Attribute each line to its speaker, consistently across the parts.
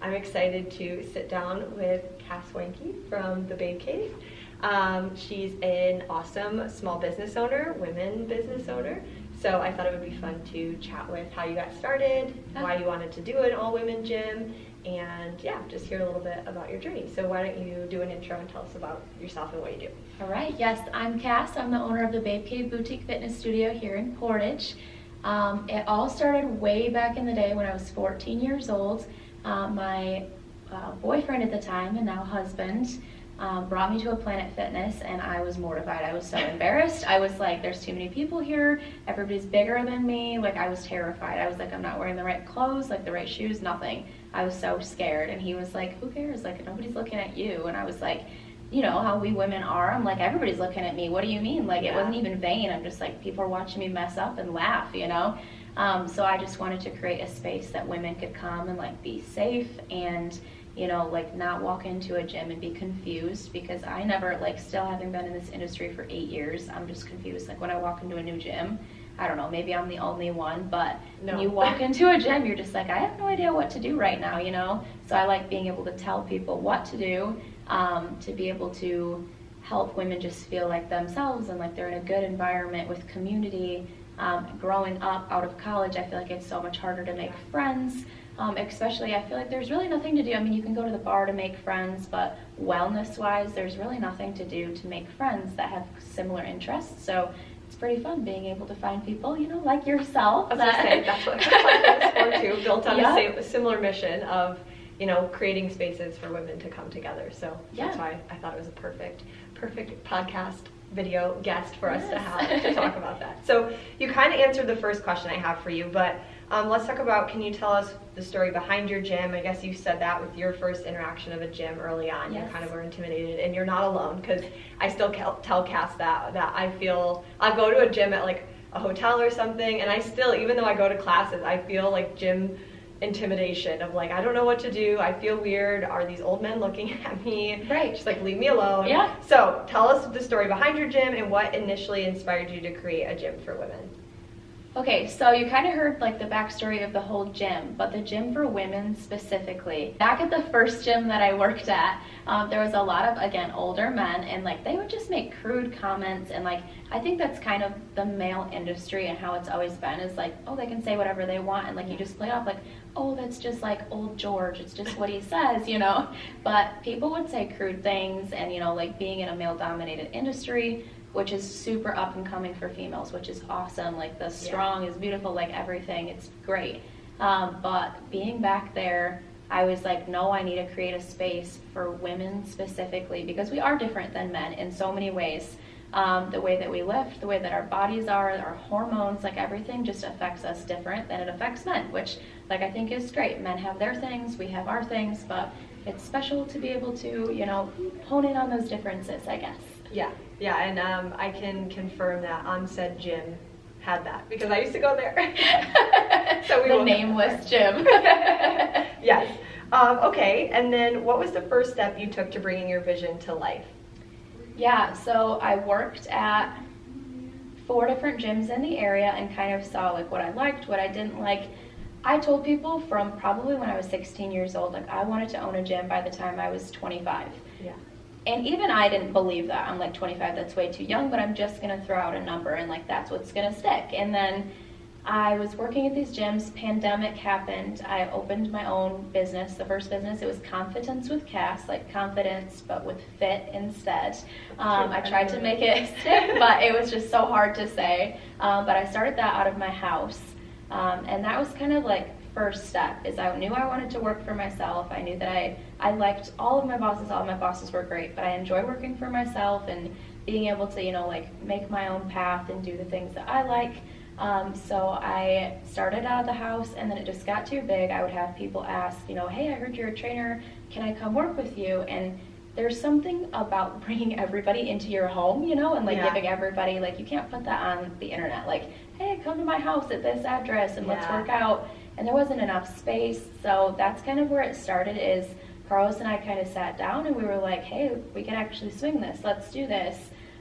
Speaker 1: I'm excited to sit down with Cass Wenke from the Babe Cave. She's an awesome small business owner, women business owner. So I thought it would be fun to chat with how you got started, why you wanted to do an all-women gym, and yeah, just hear a little bit about your journey. So why don't you do an intro and tell us about yourself and what you do.
Speaker 2: All right, yes, I'm Cass. I'm the owner of the Babe Cave Boutique Fitness Studio here in Portage. It all started way back in the day when I was 14 years old. My boyfriend at the time, and now husband, brought me to a Planet Fitness, and I was mortified. I was so embarrassed. I was like, there's too many people here. Everybody's bigger than me. Like, I was terrified. I was like, I'm not wearing the right clothes, like the right shoes, nothing. I was so scared. And he was like, who cares? Like, nobody's looking at you. And I was like, you know how we women are. I'm like, everybody's looking at me. What do you mean? Like, it wasn't even vain. I'm just like, people are watching me mess up and laugh, you know? So I just wanted to create a space that women could come and like be safe and, you know, like not walk into a gym and be confused, because I never, like, still having been in this industry for 8 years, I'm just confused. Like, when I walk into a new gym, I don't know, maybe I'm the only one, but when you walk into a gym, you're just like, I have no idea what to do right now, you know? So I like being able to tell people what to do, to be able to help women just feel like themselves and like they're in a good environment with community. Growing up out of college, I feel like it's so much harder to make friends. Especially, I feel like there's really nothing to do. I mean, you can go to the bar to make friends, but wellness-wise, there's really nothing to do to make friends that have similar interests. So it's pretty fun being able to find people, you know, like yourself.
Speaker 1: I was going to say, that's what Planet is for too, built on a similar mission of, you know, creating spaces for women to come together. So that's why I thought it was a perfect podcast video guest for us to have to talk about that. So you kind of answered the first question I have for you, but let's talk about, can you tell us the story behind your gym? I guess you said that with your first interaction of a gym early on, you kind of were intimidated, and you're not alone, because I still tell Cass that I feel, I'll go to a gym at like a hotel or something, and I still, even though I go to classes, I feel like gym intimidation of like, I don't know what to do, I feel weird, are these old men looking at me?
Speaker 2: Right.
Speaker 1: Just like, leave me alone. Yeah. So tell us the story behind your gym and what initially inspired you to create a gym for women.
Speaker 2: Okay, so you kind of heard like the backstory of the whole gym, but the gym for women specifically. Back at the first gym that I worked at, there was a lot of, again, older men, and like they would just make crude comments, and like I think that's kind of the male industry and how it's always been, is like, oh, they can say whatever they want, and like you just play off like, oh, that's just like old George, it's just what he says, you know? But people would say crude things, and you know, like being in a male-dominated industry, which is super up and coming for females, which is awesome. Like the strong is beautiful, like everything, it's great. But being back there, I was like, no, I need to create a space for women specifically, because we are different than men in so many ways. The way that we lift, the way that our bodies are, our hormones, like everything just affects us different than it affects men, which like I think is great. Men have their things, we have our things, but it's special to be able to, you know, hone in on those differences, I guess.
Speaker 1: Yeah, and I can confirm that on said gym had that, because I used to go there. So
Speaker 2: the nameless gym.
Speaker 1: Yes. Okay, and then what was the first step you took to bringing your vision to life?
Speaker 2: Yeah, so I worked at 4 different gyms in the area and kind of saw like what I liked, what I didn't like. I told people from probably when I was 16 years old, like I wanted to own a gym by the time I was 25. Yeah. And even I didn't believe that. I'm like, 25, that's way too young, but I'm just going to throw out a number and like that's what's going to stick. And then I was working at these gyms, pandemic happened, I opened my own business. The first business, it was Confidence with Cass, like confidence but with fit instead. I tried to make it stick, but it was just so hard to say. But I started that out of my house. And that was kind of like first step, is I knew I wanted to work for myself. I knew that I liked all of my bosses were great, but I enjoy working for myself and being able to, you know, like make my own path and do the things that I like. So I started out of the house, and then it just got too big. I would have people ask, you know, hey, I heard you're a trainer, can I come work with you? And there's something about bringing everybody into your home, you know, and like giving everybody, like you can't put that on the internet, like, hey, come to my house at this address and let's work out. And there wasn't enough space, so that's kind of where it started. Is Carlos and I kind of sat down and we were like, hey, we can actually swing this, let's do this.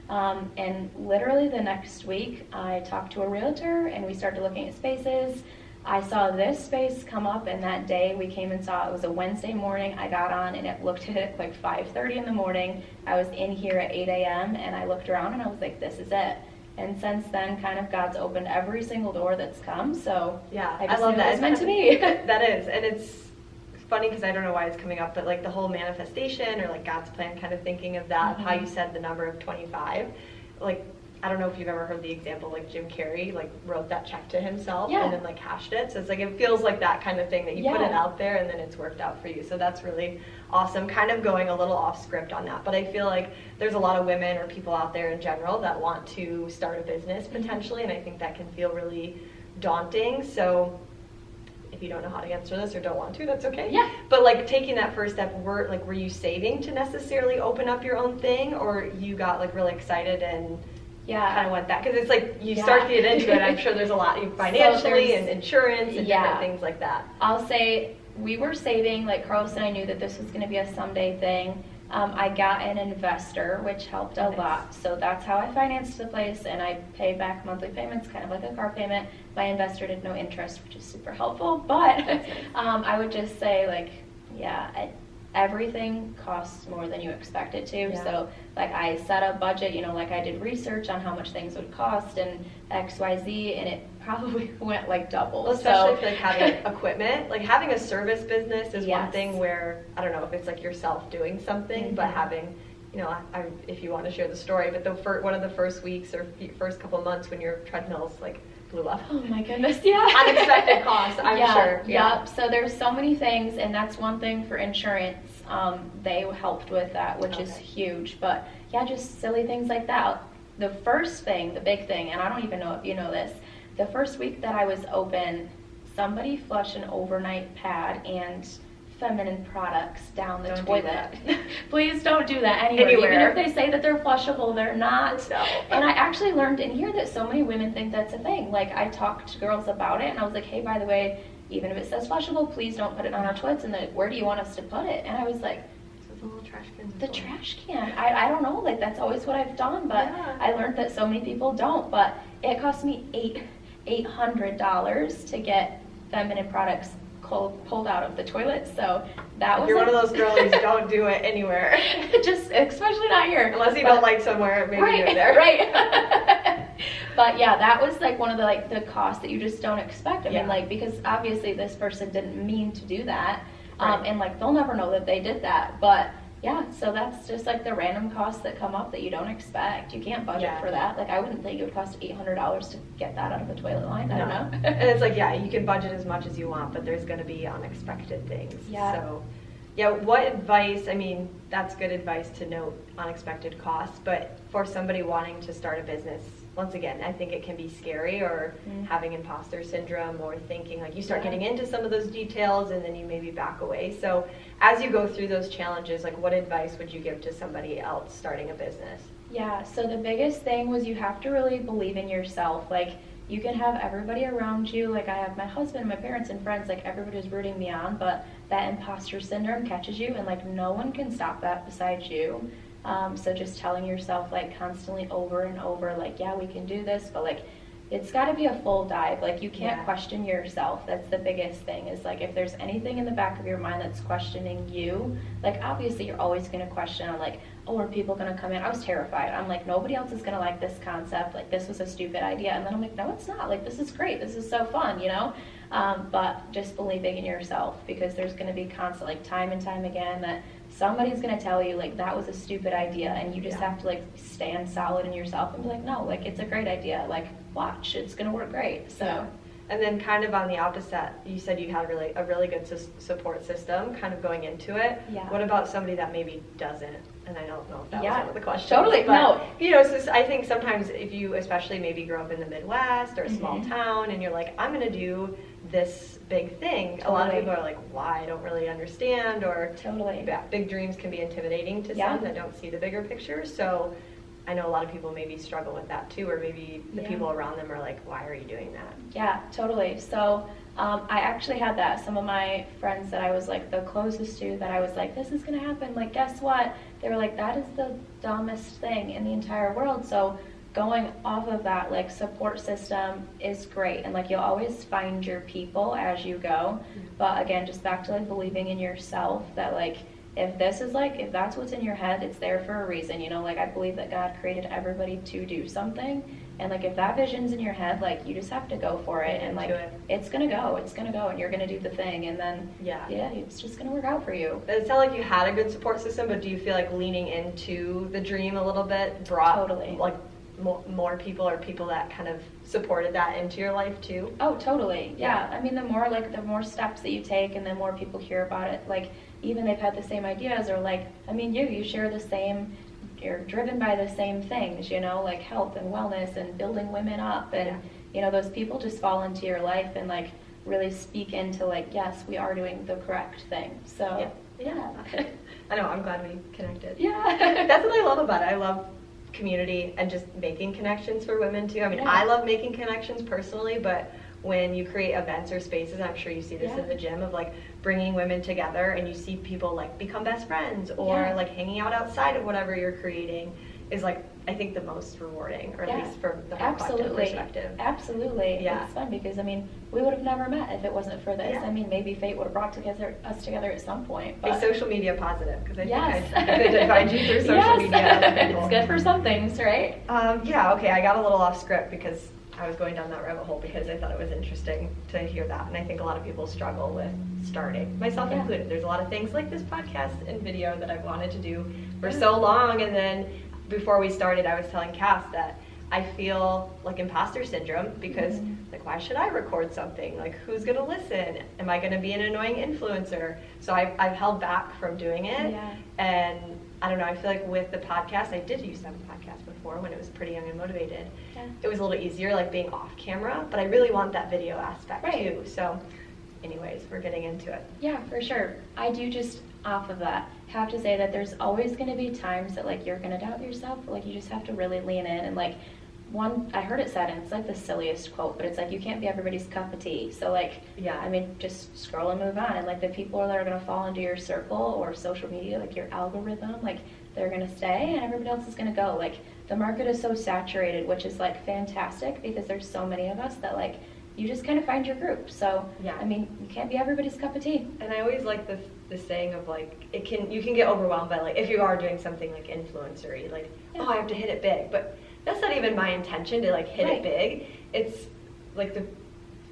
Speaker 2: And literally the next week I talked to a realtor and we started looking at spaces. I saw this space come up, and that day we came and saw it. It was a Wednesday morning. I got on, and it looked at it like 5:30 in the morning. I was in here at 8 a.m., and I looked around, and I was like, this is it. And since then, kind of God's opened every single door that's come, so
Speaker 1: yeah,
Speaker 2: I just
Speaker 1: love
Speaker 2: knew
Speaker 1: that.
Speaker 2: it was meant to be.
Speaker 1: That is, and it's funny because I don't know why it's coming up, but like the whole manifestation or like God's plan, kind of thinking of that, how you said the number of 25, like, I don't know if you've ever heard the example, like Jim Carrey, like wrote that check to himself and then like hashed it. So it's like, it feels like that kind of thing that you put it out there and then it's worked out for you. So that's really awesome. Kind of going a little off script on that. But I feel like there's a lot of women or people out there in general that want to start a business potentially. And I think that can feel really daunting. So if you don't know how to answer this or don't want to, that's okay.
Speaker 2: Yeah.
Speaker 1: But like taking that first step, were you saving to necessarily open up your own thing, or you got like really excited and kind of went that? Because it's like you start to get into it. I'm sure there's a lot financially and insurance and different things like that.
Speaker 2: I'll say we were saving, like Carlos and I knew that this was going to be a someday thing. I got an investor, which helped a lot. So that's how I financed the place, and I pay back monthly payments, kind of like a car payment. My investor did no interest, which is super helpful. But I would just say, like, everything costs more than you expect it to. Yeah. So like I set a budget, like I did research on how much things would cost and XYZ, and it probably went like double.
Speaker 1: Well, especially for like having equipment, like having a service businest is one thing where, I don't know if it's like yourself doing something, but having, if you want to share the story, but one of the first weeks or first couple of months when your treadmills like blew up.
Speaker 2: Oh my goodness, yeah.
Speaker 1: Unexpected costs, I'm sure.
Speaker 2: Yep, so there's so many things, and that's one thing for insurance. They helped with that, which is huge. But yeah, just silly things like that. The first thing, the big thing, and I don't even know if you know this, the first week that I was open, somebody flushed an overnight pad and feminine products down the toilet. Please don't do that anywhere. Even if they say that they're flushable, they're not. No. And I actually learned in here that so many women think that's a thing. Like, I talked to girls about it, and I was like, hey, by the way, even if it says flushable, please don't put it on our toilets. And where do you want us to put it? And I was like,
Speaker 1: the little trash can.
Speaker 2: The trash can. I don't know. Like, that's always what I've done, but I learned that so many people don't. But it cost me $800 to get feminine products pulled out of the toilet. So that was.
Speaker 1: If you're one of those girlies, don't do it anywhere.
Speaker 2: Just especially not here.
Speaker 1: Unless you don't like somewhere, maybe do it there.
Speaker 2: Right. But yeah, that was like one of the costs that you just don't expect. I mean, like, because obviously this person didn't mean to do that, and like they'll never know that they did that. But yeah, so that's just like the random costs that come up that you don't expect. You can't budget for that. Like, I wouldn't think it would cost $800 to get that out of the toilet line. I don't know.
Speaker 1: And it's like, you can budget as much as you want, but there's going to be unexpected things.
Speaker 2: Yeah.
Speaker 1: So, what advice, I mean, that's good advice to note unexpected costs, but for somebody wanting to start a business, once again, I think it can be scary, or having imposter syndrome, or thinking like you start getting into some of those details and then you maybe back away. So as you go through those challenges, like what advice would you give to somebody else starting a business?
Speaker 2: Yeah, so the biggest thing was you have to really believe in yourself. Like, you can have everybody around you, like I have my husband, my parents, and friends, like everybody's rooting me on, but that imposter syndrome catches you, and like no one can stop that besides you. So just telling yourself like constantly over and over, like, yeah, we can do this, but like it's got to be a full dive. Like, you can't question yourself. That's the biggest thing, is like if there's anything in the back of your mind that's questioning you, like obviously you're always going to question on like, oh, are people going to come in? I was terrified. I'm like, nobody else is going to like this concept. Like, this was a stupid idea. And then I'm like, no, it's not. Like, this is great. This is so fun, but just believing in yourself, because there's going to be constant, like time and time again, that somebody's going to tell you like that was a stupid idea, and you just have to like stand solid in yourself and be like, no, like it's a great idea. Like, watch, it's going to work great. So.
Speaker 1: And then kind of on the opposite, you said you had a really good support system kind of going into it.
Speaker 2: Yeah.
Speaker 1: What about somebody that maybe doesn't? And I don't know if that was one of the questions.
Speaker 2: Totally,
Speaker 1: but, so I think sometimes if you especially maybe grow up in the Midwest or a small town and you're like, I'm going to do this big thing. A lot of people are like, why? I don't really understand. Or big dreams can be intimidating to some that don't see the bigger picture. So I know a lot of people maybe struggle with that too, or maybe the people around them are like, why are you doing that? Yeah,
Speaker 2: totally. So I actually had that. Some of my friends that I was like the closest to, that I was like, this is going to happen. Like, guess what? They were like, that is the dumbest thing in the entire world. So going off of that, like, support system is great, and like you'll always find your people as you go. But again, just back to like believing in yourself, that like if that's what's in your head, it's there for a reason, you know. Like, I believe that God created everybody to do something, and like if that vision's in your head, like you just have to go for it, and like it's gonna go, and you're gonna do the thing, and then it's just gonna work out for you.
Speaker 1: It sounded like you had a good support system, but do you feel like leaning into the dream a little bit brought like more people, or people that kind of supported that into your life too?
Speaker 2: Oh, totally. Yeah. I mean, the more steps that you take, and the more people hear about it, like even they've had the same ideas, or like, I mean, you share the same, you're driven by the same things, you know, like health and wellness and building women up, and you know, those people just fall into your life and like really speak into like, yes, we are doing the correct thing. So yeah.
Speaker 1: I know, I'm glad we connected.
Speaker 2: Yeah.
Speaker 1: That's what I love about it. I love community and just making connections for women too. I mean, I love making connections personally, but when you create events or spaces, I'm sure you see this in the gym, of like bringing women together, and you see people like become best friends, or like hanging out outside of whatever you're creating, is like, I think, the most rewarding, or at least from the collective perspective.
Speaker 2: Absolutely. It's fun because, I mean, we would have never met if it wasn't for this. I mean, maybe fate would have brought us together at some point. But
Speaker 1: social media positive, because I think I could find you through social media.
Speaker 2: It's good for some things, right?
Speaker 1: Okay, I got a little off script because I was going down that rabbit hole, because I thought it was interesting to hear that, and I think a lot of people struggle with starting, myself included. There's a lot of things like this podcast and video that I've wanted to do for so long, and then before we started, I was telling Cass that I feel like imposter syndrome, because like, why should I record something? Like, who's gonna listen? Am I gonna be an annoying influencer? So I've held back from doing it, and I don't know, I feel like with the podcast, I did used to have a podcast before when it was pretty young and motivated. It was a little easier, like being off camera, but I really want that video aspect too. So anyways, we're getting into it.
Speaker 2: Yeah, for sure. I do, just off of that, have to say that there's always going to be times that like you're going to doubt yourself, but like you just have to really lean in, and like I heard it said, and it's like the silliest quote, but it's like, you can't be everybody's cup of tea. So like, I mean, just scroll and move on, and like the people that are going to fall into your circle or social media, like your algorithm, like they're going to stay, and everybody else is going to go. Like, the market is so saturated, which is like fantastic, because there's so many of us that like you just kind of find your group. So I mean, you can't be everybody's cup of tea.
Speaker 1: And I always like the saying of like, you can get overwhelmed by like, if you are doing something like influencery, like I have to hit it big, but that's not even my intention to like hit it big. It's like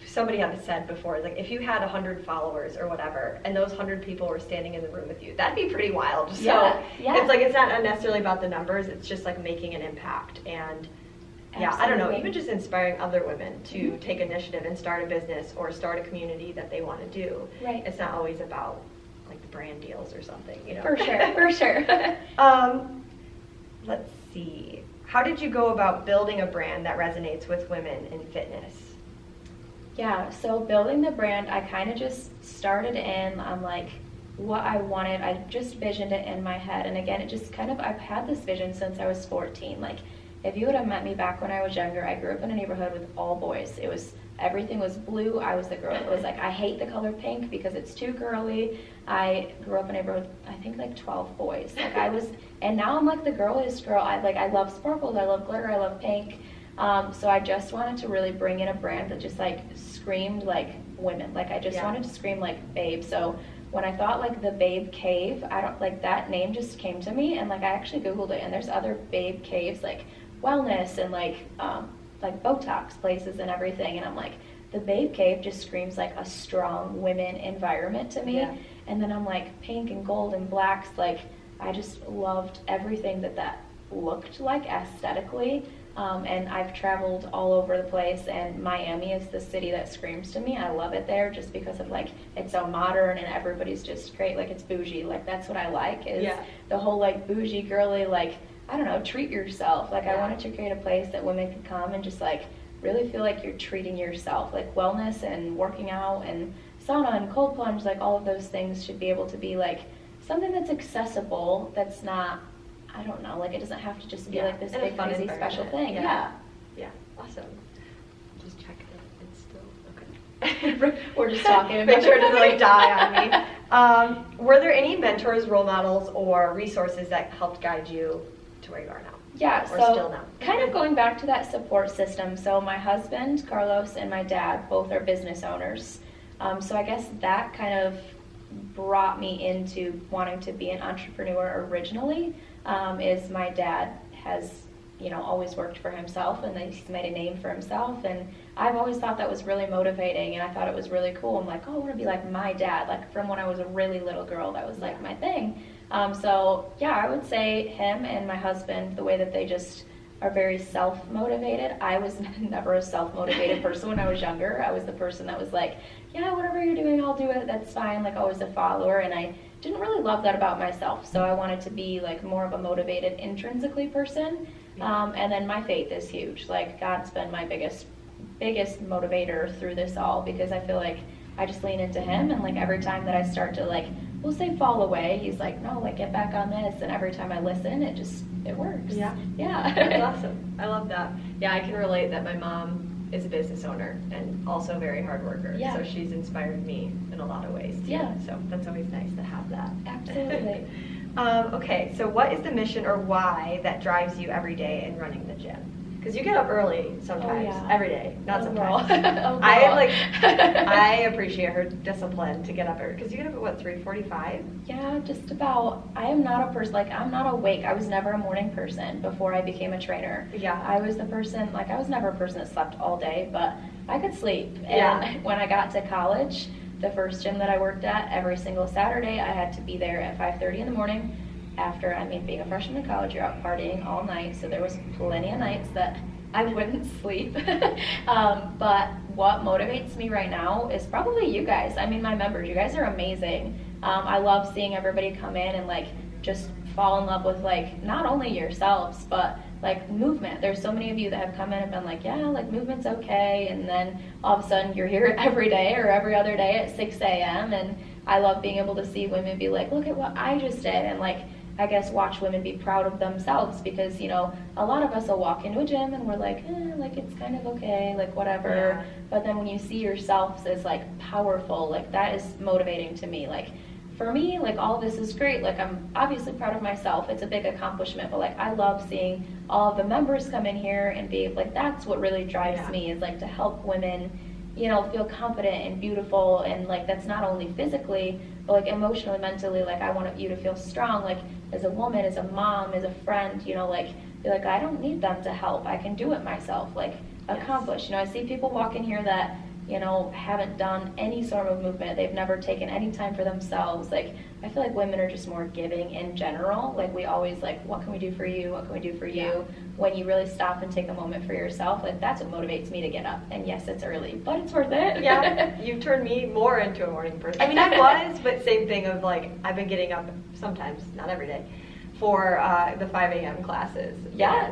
Speaker 1: somebody had said before, like, if you had 100 followers or whatever, and those 100 people were standing in the room with you, that'd be pretty wild. So it's like, it's not necessarily about the numbers, it's just like making an impact. And I don't know, even just inspiring other women to take initiative and start a business or start a community that they want to do. It's not always about like the brand deals or something, you know.
Speaker 2: For sure.
Speaker 1: Let's see. How did you go about building a brand that resonates with women in fitness?
Speaker 2: Yeah, so building the brand, I kind of just started in on like what I wanted. I just visioned it in my head. And again, it just kind of, I've had this vision since I was 14. Like, if you would have met me back when I was younger, I grew up in a neighborhood with all boys. Everything was blue. I was the girl. It was like, I hate the color pink because it's too girly. I grew up in a neighborhood with, I think, like 12 boys. Like, and now I'm like the girliest girl. I love sparkles, I love glitter, I love pink. So I just wanted to really bring in a brand that just like screamed like women. Like, I just wanted to scream like babe. So when I thought like the Babe Cave, that name just came to me, and like I actually Googled it, and there's other Babe Caves, like wellness and like Botox places and everything, and I'm like, the Babe Cave just screams like a strong women environment to me. And then I'm like, pink and gold and blacks, like I just loved everything that looked like aesthetically. And I've traveled all over the place, and Miami is the city that screams to me. I love it there just because of like, it's so modern and everybody's just great, like it's bougie. Like, that's what I like, is the whole like bougie girly, like, I don't know, treat yourself. Like, I wanted to create a place that women could come and just like really feel like you're treating yourself. Like, wellness and working out and sauna and cold plunge, like all of those things should be able to be like something that's accessible, that's not, I don't know, like it doesn't have to just be like this big crazy special thing. Yeah,
Speaker 1: awesome. Just check it. It's still okay.
Speaker 2: We're just talking.
Speaker 1: Make sure it doesn't like die on me. Were there any mentors, role models, or resources that helped guide you to where you are now?
Speaker 2: Yeah,
Speaker 1: or
Speaker 2: so
Speaker 1: still now?
Speaker 2: kind of going back to that support system. So my husband, Carlos, and my dad both are business owners. So I guess that kind of brought me into wanting to be an entrepreneur originally, is my dad has, always worked for himself, and then he's made a name for himself, and I've always thought that was really motivating, and I thought it was really cool. I'm like, oh, I want to be like my dad, like from when I was a really little girl, that was like my thing. So yeah, I would say him and my husband, the way that they just are very self-motivated. I was never a self-motivated person when I was younger. I was the person that was like, yeah, whatever you're doing, I'll do it, that's fine, like always a follower, and I didn't really love that about myself, so I wanted to be like more of a motivated intrinsically person. And then my faith is huge. Like, God's been my biggest motivator through this all, because I feel like I just lean into him, and like every time that I start to like, we'll say fall away, he's like, no, like get back on this, and every time I listen, it works.
Speaker 1: Yeah. That's awesome. I love that. Yeah, I can relate that my mom is a business owner and also a very hard worker.
Speaker 2: Yeah.
Speaker 1: So she's inspired me in a lot of ways too.
Speaker 2: Yeah.
Speaker 1: So that's always nice to have that.
Speaker 2: Absolutely.
Speaker 1: Okay, so what is the mission or why that drives you every day in running the gym? Because you get up early sometimes, every day, not sometimes. I appreciate her discipline to get up early. Because you get up at what, 3:45?
Speaker 2: Yeah, just about. I am not a person, like I'm not awake. I was never a morning person before I became a trainer.
Speaker 1: Yeah.
Speaker 2: I was the person, like I was never a person that slept all day, but I could sleep. And when I got to college, the first gym that I worked at, every single Saturday, I had to be there at 5:30 in the morning. After, being a freshman in college, you're out partying all night, so there was plenty of nights that I wouldn't sleep. But what motivates me right now is probably you guys. My members, you guys are amazing. I love seeing everybody come in and like just fall in love with like not only yourselves, but like movement. There's so many of you that have come in and been like, yeah, like movement's okay, and then all of a sudden you're here every day or every other day at 6 a.m. and I love being able to see women be like, look at what I just did, and like I guess watch women be proud of themselves, because a lot of us will walk into a gym and we're like, like it's kind of okay, like whatever. But then when you see yourselves as like powerful, like that is motivating to me. Like for me, like all of this is great. Like I'm obviously proud of myself. It's a big accomplishment, but like I love seeing all of the members come in here and be like, that's what really drives me, is like to help women, feel confident and beautiful, and like that's not only physically, but like emotionally, mentally. Like I want you to feel strong, like as a woman, as a mom, as a friend, like be like, I don't need them to help. I can do it myself, like accomplish. I see people walk in here that haven't done any sort of movement. They've never taken any time for themselves. Like, I feel like women are just more giving in general. Like, we always like, what can we do for you? What can we do for you? When you really stop and take a moment for yourself, like that's what motivates me to get up. And yes, it's early, but it's worth it.
Speaker 1: Yeah, you've turned me more into a morning person. I was, but same thing of like, I've been getting up sometimes, not every day, for the 5 a.m. classes.
Speaker 2: Yeah.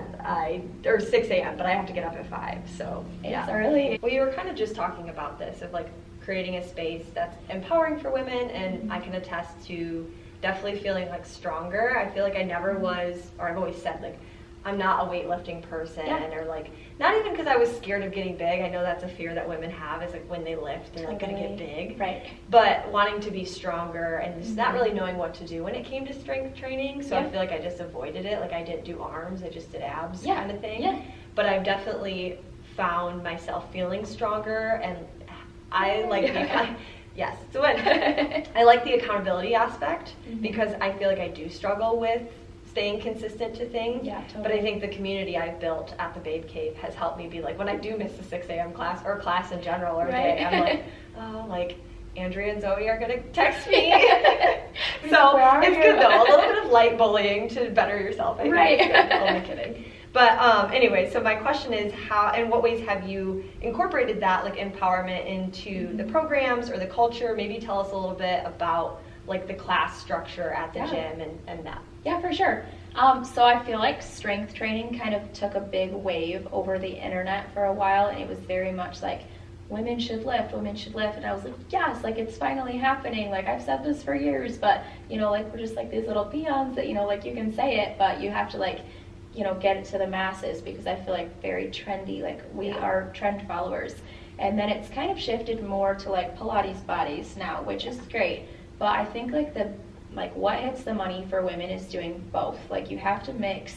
Speaker 1: Or 6 a.m., but I have to get up at 5, so
Speaker 2: it's early.
Speaker 1: Well, you were kind of just talking about this, of like creating a space that's empowering for women, and I can attest to definitely feeling like stronger. I feel like I never was, or I've always said like, I'm not a weightlifting person, or like, not even because I was scared of getting big. I know that's a fear that women have, is like when they lift, they're like gonna get big.
Speaker 2: Right.
Speaker 1: But wanting to be stronger and just not really knowing what to do when it came to strength training. So I feel like I just avoided it. Like I didn't do arms, I just did abs kind of thing. Yeah. But I've definitely found myself feeling stronger, and I like yes, it's a win. I like the accountability aspect, because I feel like I do struggle with staying consistent to things.
Speaker 2: Yeah, totally.
Speaker 1: But I think the community I've built at the Babe Cave has helped me be like, when I do miss a 6 a.m. class or class in general or day, I'm like, oh, like Andrea and Zoe are gonna text me. So it's good though, a little bit of light bullying to better yourself, I think. Right. Only kidding. But anyway, so my question is, how, in what ways have you incorporated that like empowerment into the programs or the culture? Maybe tell us a little bit about like the class structure at the gym and that.
Speaker 2: Yeah, for sure. So I feel like strength training kind of took a big wave over the internet for a while, and it was very much like, women should lift, and I was like, yes, like it's finally happening. Like I've said this for years, but like we're just like these little peons that like you can say it, but you have to like get it to the masses, because I feel like very trendy, like we are trend followers. And then it's kind of shifted more to like Pilates bodies now, which is great. But I think like what hits the money for women is doing both. Like you have to mix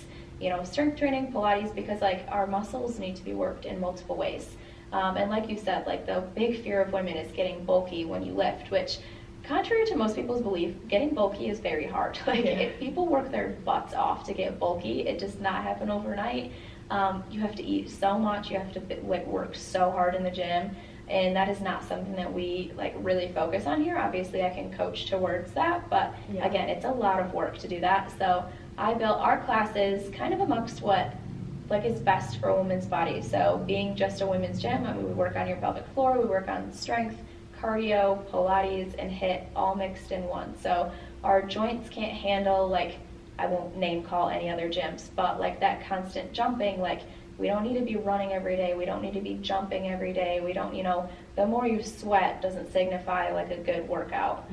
Speaker 2: strength training, Pilates, because like our muscles need to be worked in multiple ways. And like you said, like the big fear of women is getting bulky when you lift, which contrary to most people's belief, getting bulky is very hard. Like if people work their butts off to get bulky, it does not happen overnight. You have to eat so much, you have to work so hard in the gym, and that is not something that we like really focus on here. Obviously I can coach towards that, but again, it's a lot of work to do that. So I built our classes kind of amongst what like is best for a woman's body. So being just a women's gym, I mean, we work on your pelvic floor, we work on strength, cardio, Pilates, and HIIT all mixed in one. So our joints can't handle, like, I won't name call any other gyms, but like that constant jumping, like we don't need to be running every day, we don't need to be jumping every day, we don't, the more you sweat doesn't signify like a good workout.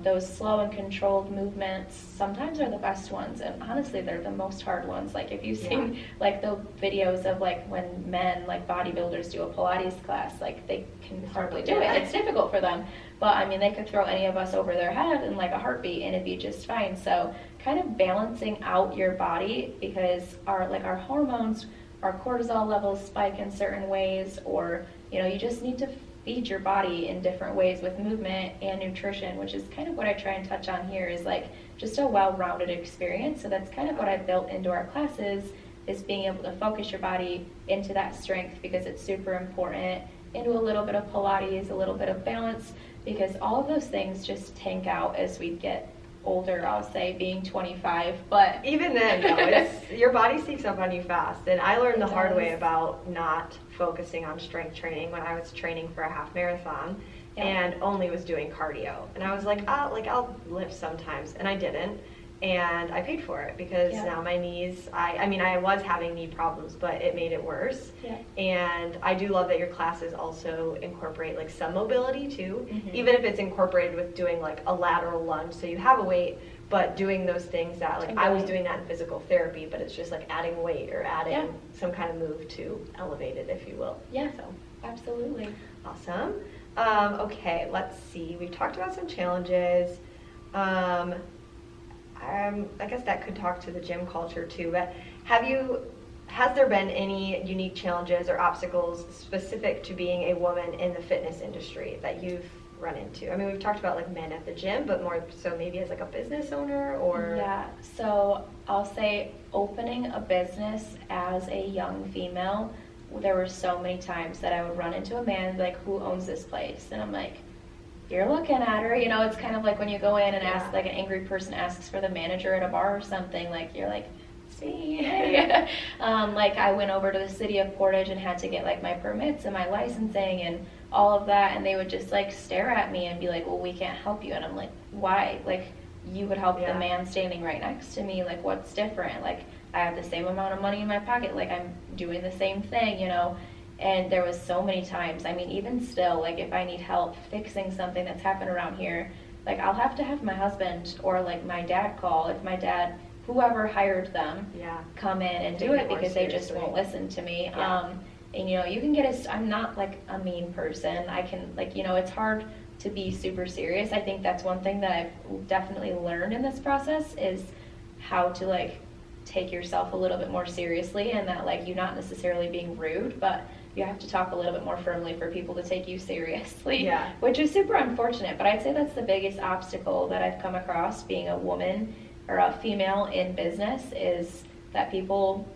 Speaker 2: Those slow and controlled movements sometimes are the best ones, and honestly they're the most hard ones. Like if you've seen like the videos of like when men, like bodybuilders, do a Pilates class, like they can hardly do it. It's difficult for them, but I mean they could throw any of us over their head in like a heartbeat and it'd be just fine. So kind of balancing out your body, because our hormones, our cortisol levels spike in certain ways, or you just need to feed your body in different ways with movement and nutrition, which is kind of what I try and touch on here, is like just a well-rounded experience. So that's kind of what I built into our classes, is being able to focus your body into that strength, because it's super important, into a little bit of Pilates, a little bit of balance, because all of those things just tank out as we get older. I'll say being 25, but
Speaker 1: even then though, your body sneaks up on you fast, and I learned the hard way about not focusing on strength training when I was training for a half marathon and only was doing cardio, and I was like, I'll lift sometimes, and I didn't, and I paid for it, because now my knees, I mean I was having knee problems, but it made it worse. And I do love that your classes also incorporate like some mobility too, even if it's incorporated with doing like a lateral lunge, so you have a weight, but doing those things that like I was doing that in physical therapy, but it's just like adding weight or adding some kind of move to elevate it, if you will.
Speaker 2: So absolutely.
Speaker 1: Awesome. Okay, let's see, we've talked about some challenges. I guess that could talk to the gym culture too, but has there been any unique challenges or obstacles specific to being a woman in the fitness industry that you've run into? I mean, we've talked about like men at the gym, but more so maybe as like a business owner, or?
Speaker 2: So I'll say opening a business as a young female, there were so many times that I would run into a man like, who owns this place? And I'm like, you're looking at her, it's kind of like when you go in and ask, like an angry person asks for the manager at a bar or something, like you're like, it's me. Like I went over to the city of Portage and had to get like my permits and my licensing and all of that, and they would just like stare at me and be like, well, we can't help you. And I'm like, why? Like you would help the man standing right next to me, like what's different? Like I have the same amount of money in my pocket, like I'm doing the same thing, And there was so many times, I mean, even still, like if I need help fixing something that's happened around here, like I'll have to have my husband or like my dad call, if my dad, whoever hired them, come in and do it, because they just won't listen to me. And you can get I'm not like a mean person. I can like, it's hard to be super serious. I think that's one thing that I've definitely learned in this process, is how to like take yourself a little bit more seriously, and that like you're not necessarily being rude, but you have to talk a little bit more firmly for people to take you seriously, which is super unfortunate. But I'd say that's the biggest obstacle that I've come across being a woman or a female in business, is that people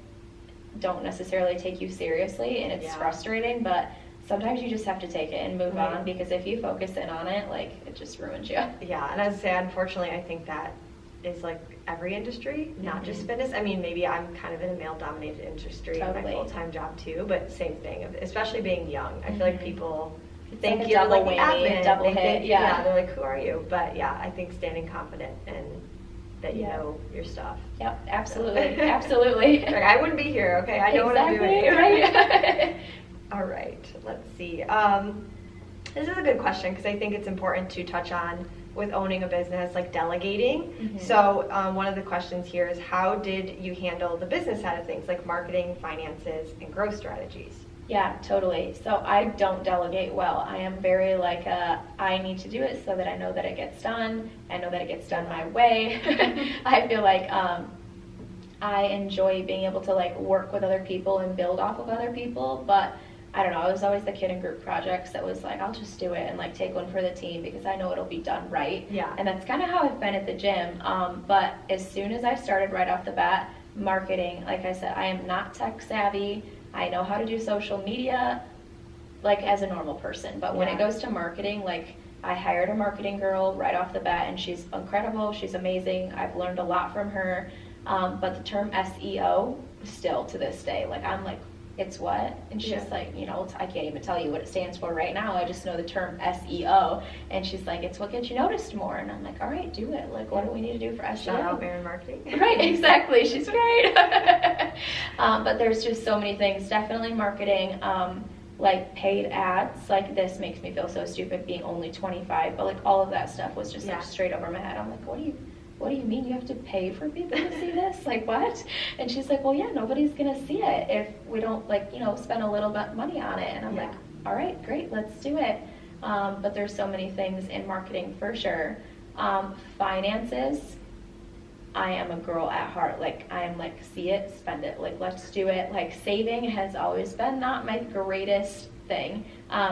Speaker 2: don't necessarily take you seriously, and it's frustrating, but sometimes you just have to take it and move on, because if you focus in on it, like it just ruins you.
Speaker 1: And as I say, unfortunately, I think that is like every industry, not just fitness. I mean, maybe I'm kind of in a male-dominated industry in my full-time job too, but same thing, especially being young. I feel like people think
Speaker 2: like
Speaker 1: you're like
Speaker 2: whammy,
Speaker 1: admin,
Speaker 2: double hit.
Speaker 1: They're like, who are you? But I think standing confident and that you know your stuff.
Speaker 2: Yep, absolutely, absolutely.
Speaker 1: Like, I wouldn't be here, okay? I know what I'm doing.
Speaker 2: Right.
Speaker 1: All right, let's see. This is a good question, because I think it's important to touch on with owning a business, like delegating. So one of the questions here is, how did you handle the business side of things, like marketing, finances, and growth strategies?
Speaker 2: Yeah, totally. So I don't delegate well. I am very like, I need to do it so that I know that it gets done. I know that it gets done my way. I feel like I enjoy being able to like work with other people and build off of other people, but I don't know, I was always the kid in group projects that was like, I'll just do it and like take one for the team because I know it'll be done right.
Speaker 1: Yeah.
Speaker 2: And that's kind of how I've been at the gym. But as soon as I started right off the bat, marketing, like I said, I am not tech savvy. I know how to do social media like as a normal person. But when it goes to marketing, like I hired a marketing girl right off the bat and she's incredible. She's amazing. I've learned a lot from her. But the term SEO still to this day, like I'm like, it's what? And she's like, you know, I can't even tell you what it stands for right now. I just know the term SEO. And she's like, it's what gets you noticed more. And I'm like, all right, do it. Like, what do we need to do for SEO?
Speaker 1: Shout out Baron Marketing.
Speaker 2: Right, exactly. She's great. But there's just so many things. Definitely marketing, like paid ads. Like this makes me feel so stupid being only 25. But like all of that stuff was just like straight over my head. I'm like, what do you mean you have to pay for people to see this? Like what? And she's like, well, yeah, nobody's gonna see it if we don't like, you know, spend a little bit of money on it. And I'm like, all right, great, let's do it. But there's so many things in marketing for sure. Finances, I am a girl at heart. Like I am like, see it, spend it. Like let's do it. Like saving has always been not my greatest thing.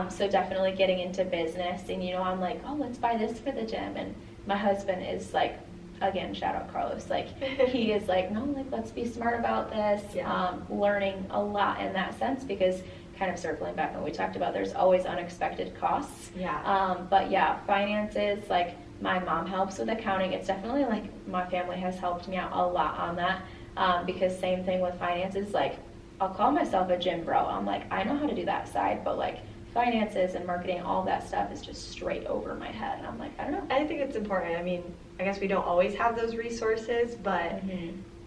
Speaker 2: So definitely getting into business and, you know, I'm like, oh, let's buy this for the gym. And my husband is like, again, shout out Carlos, like he is like, no, like let's be smart about this. Learning a lot in that sense because kind of circling back on what we talked about, there's always unexpected costs. But yeah, finances, like my mom helps with accounting. It's definitely like my family has helped me out a lot on that because same thing with finances, like I'll call myself a gym bro. I'm like, I know how to do that side, but like finances and marketing, all that stuff is just straight over my head. And I'm like, I don't know.
Speaker 1: I think it's important. I mean, I guess we don't always have those resources, but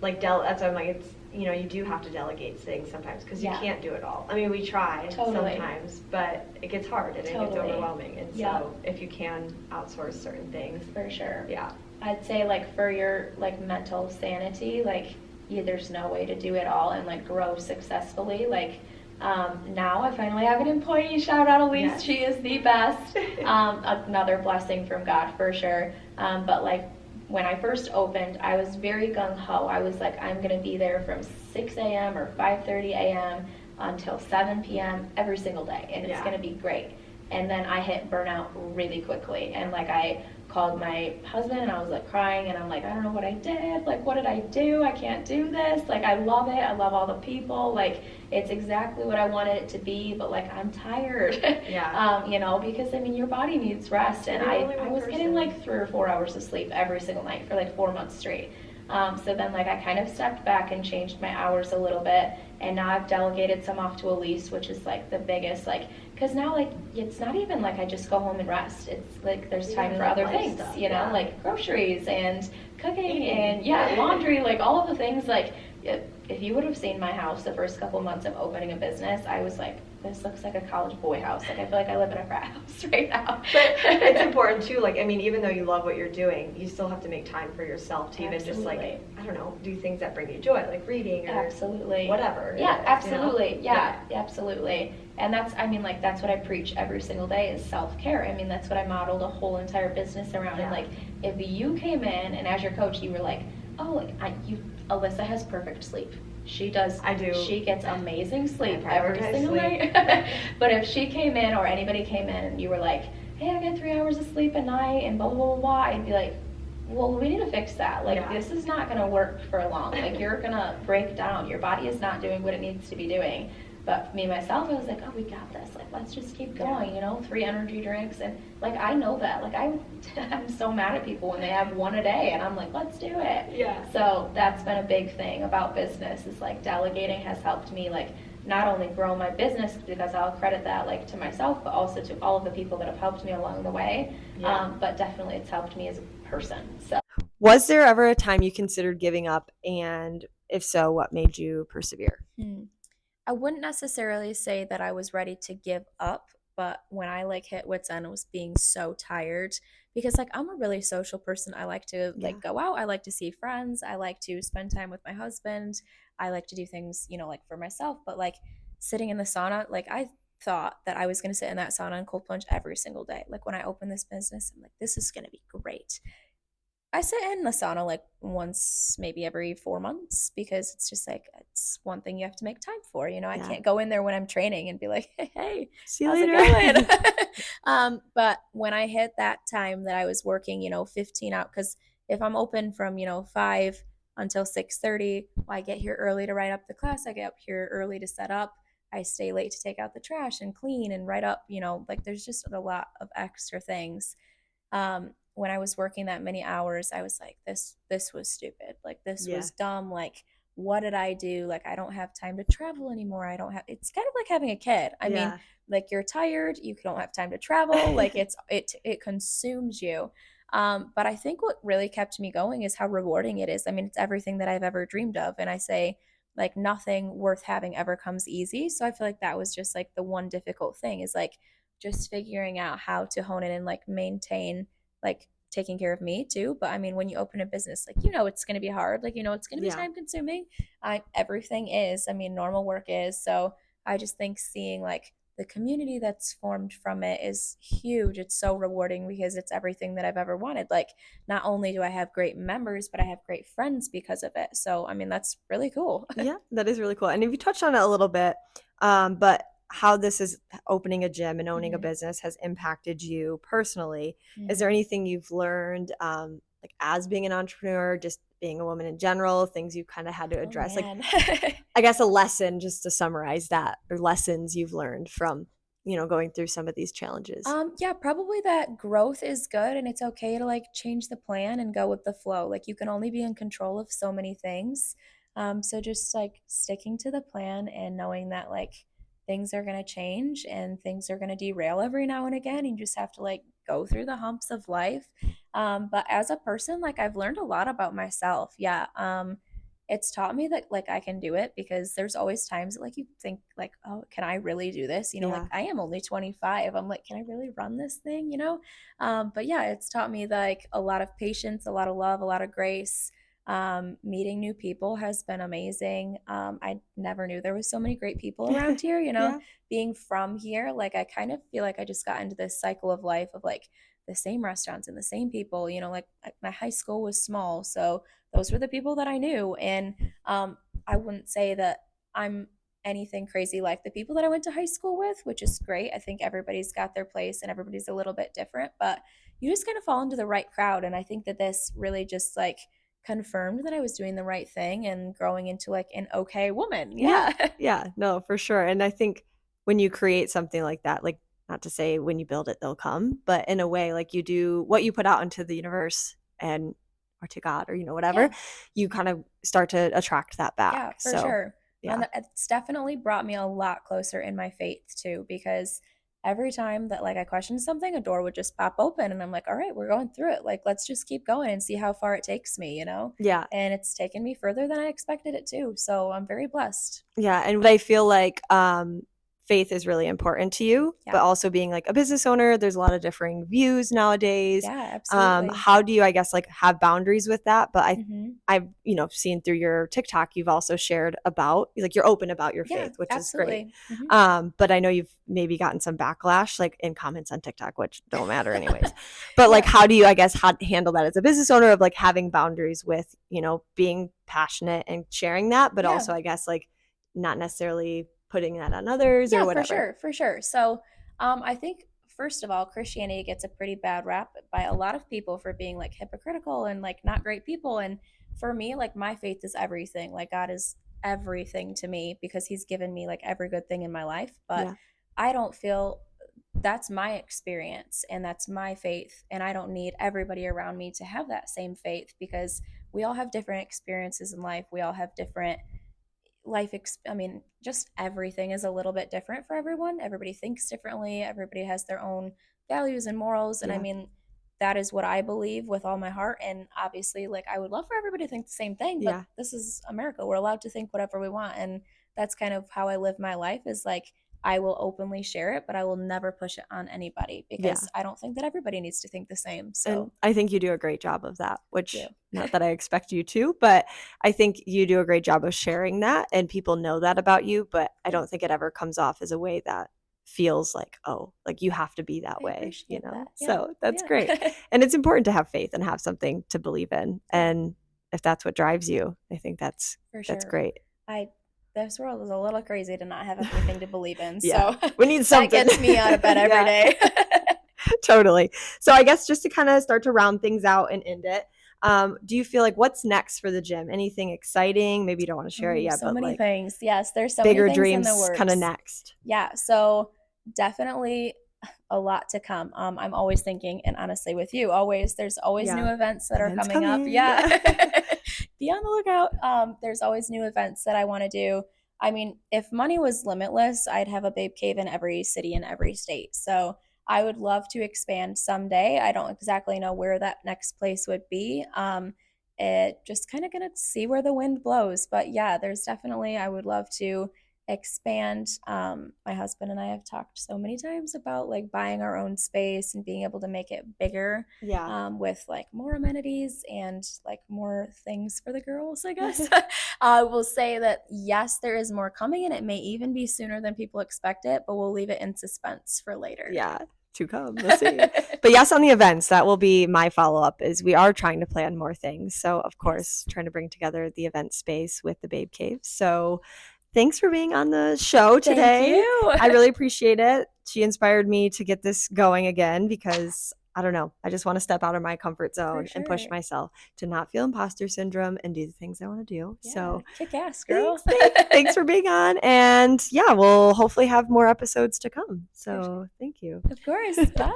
Speaker 1: like that's why I'm like, it's, you know, you do have to delegate things sometimes because you can't do it all. I mean, we try sometimes, but it gets hard and it gets overwhelming. And so if you can outsource certain things.
Speaker 2: For sure.
Speaker 1: Yeah.
Speaker 2: I'd say like for your like mental sanity, like there's no way to do it all and like grow successfully. Like now I finally have an employee. Shout out Elise, she is the best. Another blessing from God for sure. But like when I first opened, I was very gung-ho. I was like, I'm gonna be there from 6 a.m. or 5:30 a.m. until 7 p.m. every single day, and it's gonna be great. And then I hit burnout really quickly, and like I called my husband and I was like crying and I'm like, I don't know what I did, like what did I do? I can't do this. Like I love it, I love all the people, like it's exactly what I wanted it to be, but like I'm tired. You know, because I mean your body needs rest, and I was getting like 3 or 4 hours of sleep every single night for like 4 months straight. So then like I kind of stepped back and changed my hours a little bit, and now I've delegated some off to Elise, which is like the biggest, like, because now like it's not even like I just go home and rest. It's like there's time for other things, stuff, you know, like groceries and cooking and laundry, like all of the things. Like if you would have seen my house the first couple months of opening a business, I was like, this looks like a college boy house. Like I feel like I live in a frat house right now.
Speaker 1: But it's important too, like I mean, even though you love what you're doing, you still have to make time for yourself to even just like, I don't know, do things that bring you joy, like reading or whatever.
Speaker 2: Yeah, absolutely.
Speaker 1: You know?
Speaker 2: Absolutely. And that's, I mean, like that's what I preach every single day is self-care. I mean, that's what I modeled a whole entire business around. And like if you came in and as your coach you were like, oh, like Alyssa has perfect sleep. She does. I do. She gets amazing sleep every single night. But if she came in or anybody came in and you were like, hey, I get 3 hours of sleep at night and blah, blah, blah, blah, I'd be like, well, we need to fix that. Like, this is not going to work for long. Like, you're going to break down. Your body is not doing what it needs to be doing. But me, myself, I was like, oh, we got this. Like, let's just keep going, you know, 3 energy drinks. And, like, I know that. Like, I'm so mad at people when they have 1 a day. And I'm like, let's do it. So that's been a big thing about business is, like, delegating has helped me, like, not only grow my business, because I'll credit that, like, to myself, but also to all of the people that have helped me along the way. But definitely it's helped me as a person. So,
Speaker 3: was there ever a time you considered giving up? And if so, what made you persevere?
Speaker 2: I wouldn't necessarily say that I was ready to give up, but when I like hit wit's end, I was being so tired because like I'm a really social person. I like to like go out. I like to see friends. I like to spend time with my husband. I like to do things, you know, like for myself, but like sitting in the sauna, like I thought that I was going to sit in that sauna and cold plunge every single day. Like when I opened this business, I'm like, this is going to be great. I sit in the sauna like once, maybe every 4 months, because it's just like, it's one thing you have to make time for. I
Speaker 3: Yeah.
Speaker 2: can't go in there when I'm training and be like, hey,
Speaker 3: See you
Speaker 2: how's
Speaker 3: later.
Speaker 2: it going? But when I hit that time that I was working, 15 out, because if I'm open from, 5 until 6:30, I get here early to write up the class. I get up here early to set up. I stay late to take out the trash and clean and write up, like there's just a lot of extra things. When I was working that many hours, I was like, this was stupid. Like this
Speaker 3: Yeah.
Speaker 2: was dumb. Like, what did I do? Like, I don't have time to travel anymore. I don't have, it's kind of like having a kid. I mean,
Speaker 3: Yeah.
Speaker 2: like you're tired, you don't have time to travel. Like it consumes you. But I think what really kept me going is how rewarding it is. I mean, it's everything that I've ever dreamed of. And I say, like, nothing worth having ever comes easy. So I feel like that was just like the one difficult thing, is like just figuring out how to hone in and like maintain, like taking care of me too. But I mean, when you open a business, like, it's going to be hard. Like, it's going to be
Speaker 3: Yeah.
Speaker 2: time consuming. Everything is, I mean, normal work is. So I just think seeing like the community that's formed from it is huge. It's so rewarding because it's everything that I've ever wanted. Like, not only do I have great members, but I have great friends because of it. So, I mean, that's really cool.
Speaker 3: Yeah, that is really cool. And if you touched on it a little bit, but how this is opening a gym and owning a business has impacted you personally. Is there anything you've learned, like as being an entrepreneur, just being a woman in general, things you kind of had to address? Like, I guess a lesson, just to summarize that, or lessons you've learned from, going through some of these challenges.
Speaker 2: Yeah, probably that growth is good, and it's okay to like change the plan and go with the flow. Like, you can only be in control of so many things. So just like sticking to the plan and knowing that like things are going to change and things are going to derail every now and again. You just have to like go through the humps of life. But as a person, like, I've learned a lot about myself. Yeah. It's taught me that like I can do it, because there's always times that like you think like, oh, can I really do this? Like, I am only 25. I'm like, can I really run this thing? But yeah, it's taught me like a lot of patience, a lot of love, a lot of grace. Meeting new people has been amazing. I never knew there was so many great people around here.
Speaker 3: Yeah.
Speaker 2: Being from here, like, I kind of feel like I just got into this cycle of life of like the same restaurants and the same people. Like my high school was small, so those were the people that I knew. And I wouldn't say that I'm anything crazy like the people that I went to high school with, which is great. I think everybody's got their place and everybody's a little bit different, but you just kind of fall into the right crowd. And I think that this really just like confirmed that I was doing the right thing and growing into like an okay woman. Yeah.
Speaker 3: Yeah, no, for sure. And I think when you create something like that, like, not to say when you build it, they'll come, but in a way, like, you do what you put out into the universe and or to God or whatever, you kind of start to attract that back.
Speaker 2: Yeah, for sure.
Speaker 3: Yeah.
Speaker 2: And it's definitely brought me a lot closer in my faith too, because every time that like I questioned something, a door would just pop open and I'm like, all right, we're going through it. Like, let's just keep going and see how far it takes me.
Speaker 3: Yeah.
Speaker 2: And it's taken me further than I expected it to. So I'm very blessed.
Speaker 3: Yeah. And I feel like faith is really important to you, but also being like a business owner, there's a lot of differing views nowadays.
Speaker 2: Yeah, absolutely.
Speaker 3: How do you, I guess, like have boundaries with that? But I've seen through your TikTok, you've also shared about, like, you're open about your faith, which is great. But I know you've maybe gotten some backlash, like in comments on TikTok, which don't matter anyways. But like, how do you, I guess, handle that as a business owner, of like having boundaries with, being passionate and sharing that, but also, I guess, like, not necessarily putting that on others or whatever.
Speaker 2: For sure. So I think, first of all, Christianity gets a pretty bad rap by a lot of people for being like hypocritical and like not great people. And for me, like, my faith is everything. Like, God is everything to me because he's given me like every good thing in my life. But I don't feel that's my experience and that's my faith. And I don't need everybody around me to have that same faith, because we all have different experiences in life. We all have different I mean, just everything is a little bit different for everyone. Everybody thinks differently. Everybody has their own values and morals. And I mean, that is what I believe with all my heart. And obviously, like, I would love for everybody to think the same thing, but this is America. We're allowed to think whatever we want. And that's kind of how I live my life, is like, I will openly share it, but I will never push it on anybody, because I don't think that everybody needs to think the same. So,
Speaker 3: and I think you do a great job of that, which not that I expect you to, but I think you do a great job of sharing that, and people know that about you, but I don't think it ever comes off as a way that feels like, oh, like you have to be that way, you know?
Speaker 2: That. Yeah.
Speaker 3: So that's great. And it's important to have faith and have something to believe in. And if that's what drives you, I think that's great.
Speaker 4: This world is a little crazy to not have anything to believe in.
Speaker 3: Yeah.
Speaker 4: So
Speaker 3: we need something.
Speaker 4: That gets me out of bed every day.
Speaker 3: Totally. So I guess just to kind of start to round things out and end it, do you feel like what's next for the gym? Anything exciting? Maybe you don't want to share it yet,
Speaker 4: so
Speaker 3: but
Speaker 4: many
Speaker 3: like
Speaker 4: things. Yes, there's so
Speaker 3: bigger
Speaker 4: many things
Speaker 3: dreams
Speaker 4: in the works.
Speaker 3: kind of next.
Speaker 4: Yeah, so definitely a lot to come. I'm always thinking, and honestly with you, there's always new events that are coming up. Yeah. Be on the lookout. There's always new events that I want to do. I mean, if money was limitless, I'd have a Babe Cave in every city in every state. So I would love to expand someday. I don't exactly know where that next place would be. It just kind of gonna see where the wind blows. But yeah, there's definitely, I would love to expand. My husband and I have talked so many times about like buying our own space and being able to make it bigger.
Speaker 3: Yeah.
Speaker 4: With like more amenities and like more things for the girls, I guess. I will say that yes, there is more coming, and it may even be sooner than people expect it, but we'll leave it in suspense for later.
Speaker 3: Yeah, to come. Let's see. But yes, on the events, that will be my follow-up, is we are trying to plan more things. So of course, trying to bring together the event space with the Babe Cave. So thanks for being on the show today.
Speaker 4: Thank you.
Speaker 3: I really appreciate it. She inspired me to get this going again because I don't know. I just want to step out of my comfort zone and push myself to not feel imposter syndrome and do the things I want to do.
Speaker 4: Yeah,
Speaker 3: so
Speaker 4: kick ass, girl.
Speaker 3: Thanks for being on. And yeah, we'll hopefully have more episodes to come. So thank you.
Speaker 4: Of course. Bye.